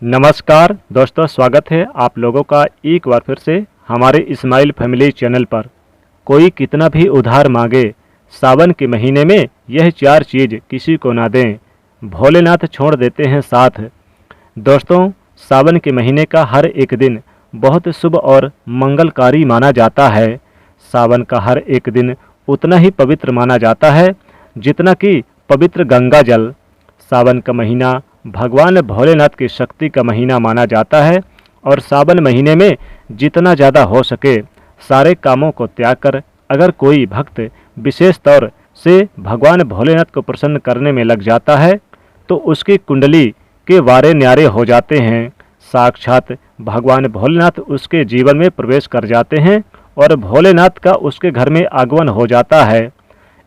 नमस्कार दोस्तों, स्वागत है आप लोगों का एक बार फिर से हमारे इस्माइल फैमिली चैनल पर। कोई कितना भी उधार मांगे, सावन के महीने में यह 4 चीज़ किसी को ना दें, भोलेनाथ छोड़ देते हैं साथ। दोस्तों, सावन के महीने का हर एक दिन बहुत शुभ और मंगलकारी माना जाता है। सावन का हर एक दिन उतना ही पवित्र माना जाता है जितना कि पवित्र गंगा जल। सावन का महीना भगवान भोलेनाथ की शक्ति का महीना माना जाता है और सावन महीने में जितना ज़्यादा हो सके सारे कामों को त्याग कर अगर कोई भक्त विशेष तौर से भगवान भोलेनाथ को प्रसन्न करने में लग जाता है तो उसकी कुंडली के वारे न्यारे हो जाते हैं। साक्षात भगवान भोलेनाथ उसके जीवन में प्रवेश कर जाते हैं और भोलेनाथ का उसके घर में आगमन हो जाता है।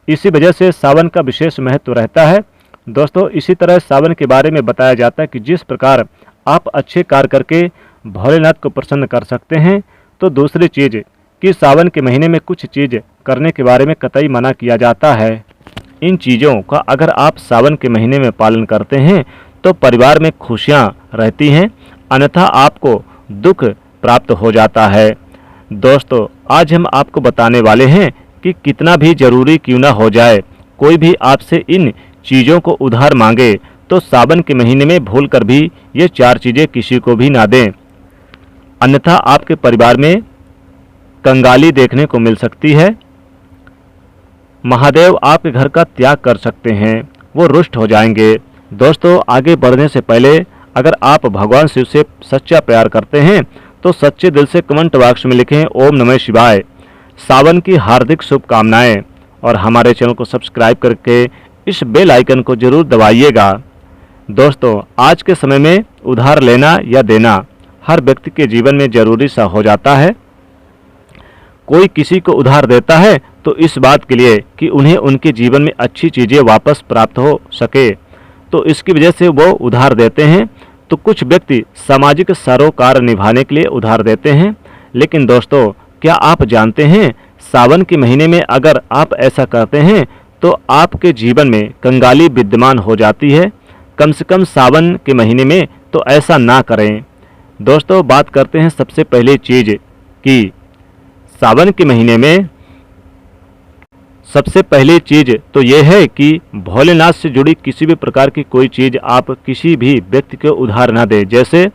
इसी वजह से सावन का विशेष महत्व रहता है। दोस्तों, इसी तरह सावन के बारे में बताया जाता है कि जिस प्रकार आप अच्छे कार्य करके भोलेनाथ को प्रसन्न कर सकते हैं, तो दूसरी चीज़ कि सावन के महीने में कुछ चीज़ करने के बारे में कतई मना किया जाता है। इन चीज़ों का अगर आप सावन के महीने में पालन करते हैं तो परिवार में खुशियाँ रहती हैं, अन्यथा आपको दुख प्राप्त हो जाता है। दोस्तों, आज हम आपको बताने वाले हैं कि कितना भी ज़रूरी क्यों ना हो जाए, कोई भी आपसे इन चीज़ों को उधार मांगे तो सावन के महीने में भूल कर भी ये 4 चीज़ें किसी को भी ना दें, अन्यथा आपके परिवार में कंगाली देखने को मिल सकती है। महादेव आपके घर का त्याग कर सकते हैं, वो रुष्ट हो जाएंगे। दोस्तों, आगे बढ़ने से पहले अगर आप भगवान शिव से सच्चा प्यार करते हैं तो सच्चे दिल से कमेंट बॉक्स में लिखें ओम नमः शिवाय। सावन की हार्दिक शुभकामनाएं और हमारे चैनल को सब्सक्राइब करके इस बेल आइकन को जरूर दबाइएगा। दोस्तों, आज के समय में उधार लेना या देना हर व्यक्ति के जीवन में ज़रूरी सा हो जाता है। कोई किसी को उधार देता है तो इस बात के लिए कि उन्हें उनके जीवन में अच्छी चीज़ें वापस प्राप्त हो सके, तो इसकी वजह से वो उधार देते हैं। तो कुछ व्यक्ति सामाजिक सरोकार निभाने के लिए उधार देते हैं, लेकिन दोस्तों, क्या आप जानते हैं सावन के महीने में अगर आप ऐसा करते हैं तो आपके जीवन में कंगाली विद्यमान हो जाती है। कम से कम सावन के महीने में तो ऐसा ना करें। दोस्तों, बात करते हैं सबसे पहली चीज़ कि सावन के महीने में सबसे पहली चीज़ तो ये है कि भोलेनाथ से जुड़ी किसी भी प्रकार की कोई चीज़ आप किसी भी व्यक्ति को उधार ना दें। जैसे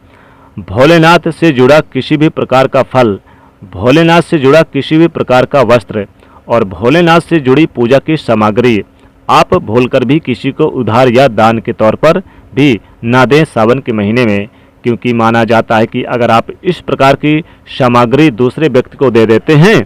भोलेनाथ से जुड़ा किसी भी प्रकार का फल, भोलेनाथ से जुड़ा किसी भी प्रकार का वस्त्र और भोलेनाथ से जुड़ी पूजा की सामग्री आप भूलकर भी किसी को उधार या दान के तौर पर भी ना दें सावन के महीने में, क्योंकि माना जाता है कि अगर आप इस प्रकार की सामग्री दूसरे व्यक्ति को दे देते हैं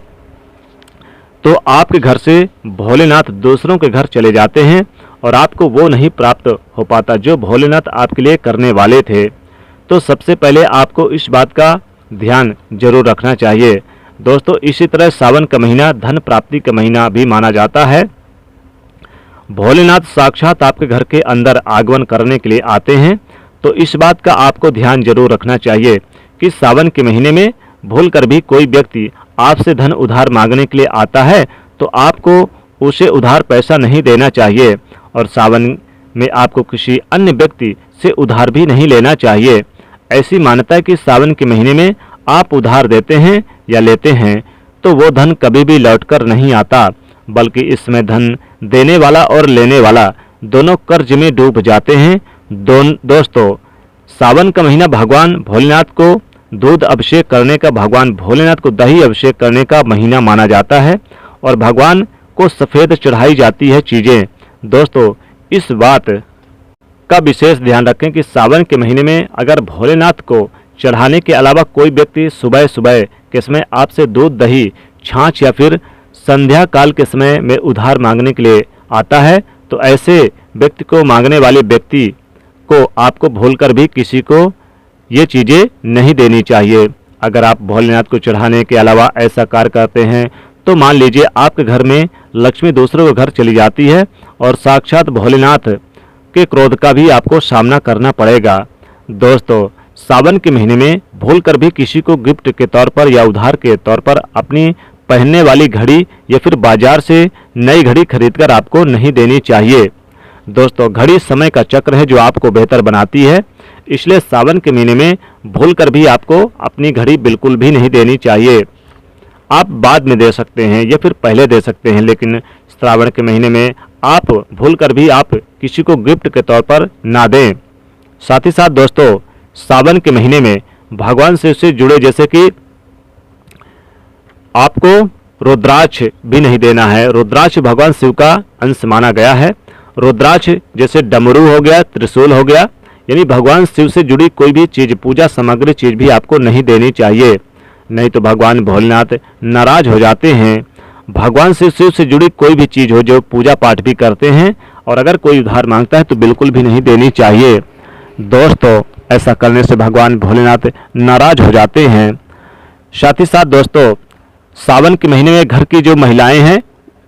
तो आपके घर से भोलेनाथ दूसरों के घर चले जाते हैं और आपको वो नहीं प्राप्त हो पाता जो भोलेनाथ आपके लिए करने वाले थे। तो सबसे पहले आपको इस बात का ध्यान जरूर रखना चाहिए। दोस्तों, इसी तरह सावन का महीना धन प्राप्ति का महीना भी माना जाता है। भोलेनाथ साक्षात आपके घर के अंदर आगमन करने के लिए आते हैं, तो इस बात का आपको ध्यान जरूर रखना चाहिए कि सावन के महीने में भूल कर भी कोई व्यक्ति आपसे धन उधार मांगने के लिए आता है तो आपको उसे उधार पैसा नहीं देना चाहिए और सावन में आपको किसी अन्य व्यक्ति से उधार भी नहीं लेना चाहिए। ऐसी मान्यता है कि सावन के महीने में आप उधार देते हैं या लेते हैं तो वो धन कभी भी लौटकर नहीं आता, बल्कि इसमें धन देने वाला और लेने वाला दोनों कर्ज में डूब जाते हैं। दोस्तों, सावन का महीना भगवान भोलेनाथ को दूध अभिषेक करने का, भगवान भोलेनाथ को दही अभिषेक करने का महीना माना जाता है और भगवान को सफ़ेद चढ़ाई जाती है चीज़ें। दोस्तों, इस बात का विशेष ध्यान रखें कि सावन के महीने में अगर भोलेनाथ को चढ़ाने के अलावा कोई व्यक्ति सुबह सुबह के समय आपसे दूध, दही, छाछ या फिर संध्या काल के समय में उधार मांगने के लिए आता है तो ऐसे व्यक्ति को, मांगने वाले व्यक्ति को आपको भूलकर भी किसी को ये चीज़ें नहीं देनी चाहिए। अगर आप भोलेनाथ को चढ़ाने के अलावा ऐसा कार्य करते हैं तो मान लीजिए आपके घर में लक्ष्मी दूसरों के घर चली जाती है और साक्षात भोलेनाथ के क्रोध का भी आपको सामना करना पड़ेगा। दोस्तों, सावन के महीने में भूलकर भी किसी को गिफ्ट के तौर पर या उधार के तौर पर अपनी पहनने वाली घड़ी या फिर बाजार से नई घड़ी खरीदकर आपको नहीं देनी चाहिए। दोस्तों, घड़ी समय का चक्र है जो आपको बेहतर बनाती है। इसलिए सावन के महीने में भूलकर भी आपको अपनी घड़ी बिल्कुल भी नहीं देनी चाहिए। आप बाद में दे सकते हैं या फिर पहले दे सकते हैं, लेकिन श्रावण के महीने में आप भूलकर भी आप किसी को गिफ्ट के तौर पर ना दें। साथ ही साथ दोस्तों, सावन के महीने में भगवान शिव से जुड़े जैसे कि आपको रुद्राक्ष भी नहीं देना है। रुद्राक्ष भगवान शिव का अंश माना गया है। रुद्राक्ष जैसे डमरू हो गया, त्रिशूल हो गया, यानी भगवान शिव से जुड़ी कोई भी चीज़, पूजा सामग्री चीज़ भी आपको नहीं देनी चाहिए, नहीं तो भगवान भोलेनाथ नाराज हो जाते हैं। भगवान शिव से जुड़ी कोई भी चीज़ हो जो पूजा पाठ भी करते हैं और अगर कोई उधार मांगता है तो बिल्कुल भी नहीं देनी चाहिए दोस्तों। ऐसा करने से भगवान भोलेनाथ नाराज हो जाते हैं। साथ ही साथ दोस्तों, सावन के महीने में घर की जो महिलाएं हैं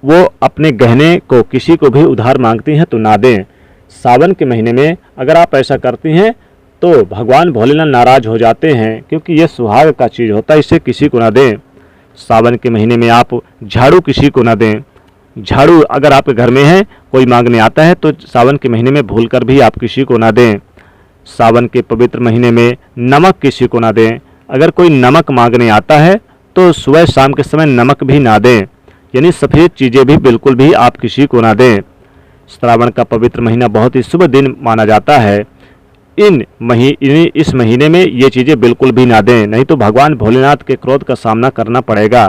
वो अपने गहने को किसी को भी उधार मांगती हैं तो ना दें। सावन के महीने में अगर आप ऐसा करती हैं तो भगवान भोलेनाथ नाराज हो जाते हैं, क्योंकि ये सुहाग का चीज़ होता है, इसे किसी को ना दें। सावन के महीने में आप झाड़ू किसी को ना दें। झाड़ू अगर आपके घर में है, कोई मांगने आता है तो सावन के महीने में भूलकर भी आप किसी को ना दें। सावन के पवित्र महीने में नमक किसी को ना दें। अगर कोई नमक मांगने आता है तो सुबह शाम के समय नमक भी ना दें, यानी सफ़ेद चीज़ें भी बिल्कुल भी आप किसी को ना दें। श्रावण का पवित्र महीना बहुत ही शुभ दिन माना जाता है। इस महीने में ये चीज़ें बिल्कुल भी ना दें, नहीं तो भगवान भोलेनाथ के क्रोध का सामना करना पड़ेगा।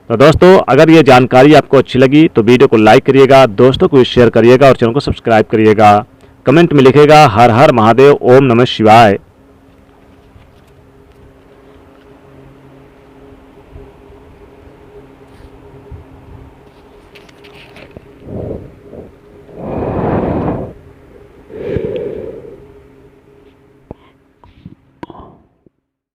तो दोस्तों, अगर ये जानकारी आपको अच्छी लगी तो वीडियो को लाइक करिएगा, दोस्तों को शेयर करिएगा और चैनल को सब्सक्राइब करिएगा। कमेंट में लिखेगा हर हर महादेव, ओम नमः शिवाय।